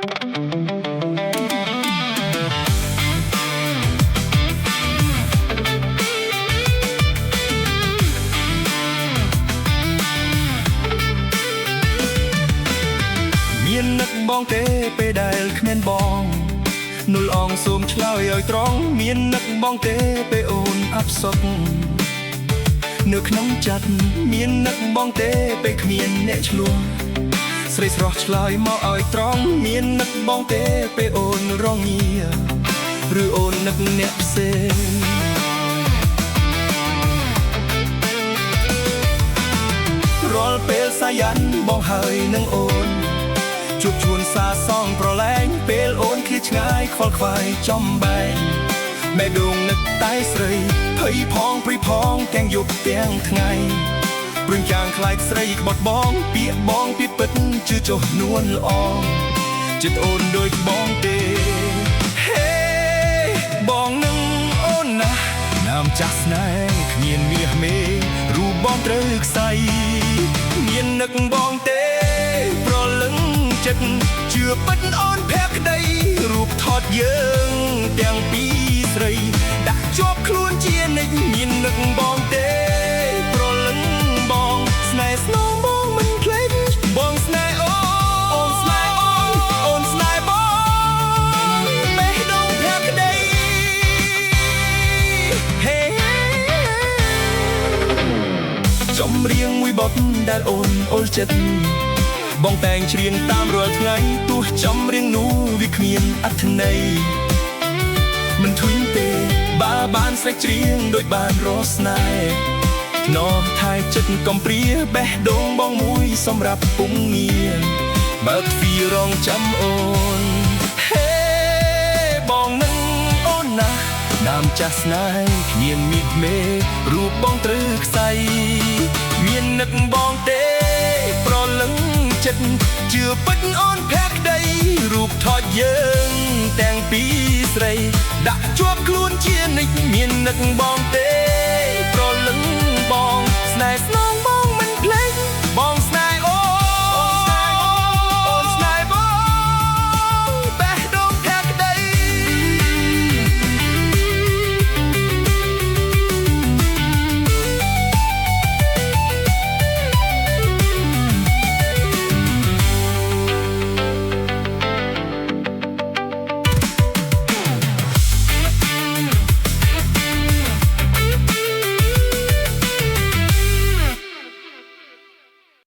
មាននឹកបងទេពេលដែលគ្មានបងនុលអងសូមឆ្លើយឲ្យត្រង់មាននឹកបងទេពេលអូនអផ្សុកនៅក្នុងចិត្តមាននឹកបងទេពេលគ្មានអ្នកឆ្លោះស្រីស្រស់ឆ្លើយមកឲ្យត្រង់មាននឹកបងទេពេលអូនរងាឬអូននឹកអ្នកផ្សេងរាល់ពេលសាยัនបងហើយនឹងអូនជួបជួនសាសងប្រឡែងពេលអូនឃ្លាឆ្ងាយខ្វល់ខ្វាយចំបែងបែដងនឹកតែស្រីភ័យផងព្រីផងទាំងយប់ទាំងថ្ងៃព្រួយយ៉ាងខ្លាចស្រីក្បត់បងពាក្យបងពីពិតជឿចុះនួនល្អចិត្តអូនដូចបងទេហេបងនឹងអូនណាណាមចាស់ស្នេហ៍គ្មានមាសមេរូបបងត្រូវខ្សែមាននឹកបងទេប្រលឹងចិត្តជឿពិតអូនភក្តីរូបថតយើងទាំងពីរស្រីដាក់ជាប់ខ្លួនជានិច្ចមាននឹកបងទេប្រលឹងបងស្នេហ៍ស្នងបងមិនភ្លេចបងស្នេហ៍អូនស្នេហ៍អូនស្នេហ៍បងបេះដូងភក្តីហេចម្រៀងមួយបទដែលអូនអូលចិត្តបងតែងច្រៀងតាមរាល់ថ្ងៃទោះចម្រៀងនោះវាគ្មានអត្ថន័យមិនធុញទេបើបានស្រែកច្រៀងដូចបានរស់ស្នេហ៍ណោះថែចិត្តកំព្រាបេះដូងបងមួយសម្រាប់ពុំងារបើទ្វាររងចាំអូនហេបងនឹងអូនណាដើមចាស់ស្នេហ៍គ្មានមាសមេរូបបងត្រូវខ្សែមាននឹកបងទេប្រលឹងចិត្តជឿពិតអូនភក្តីរូបថតយើងទាំងពីរស្រីដាក់ជាប់ខ្លួនជានិច្ចមាននឹកបងទេ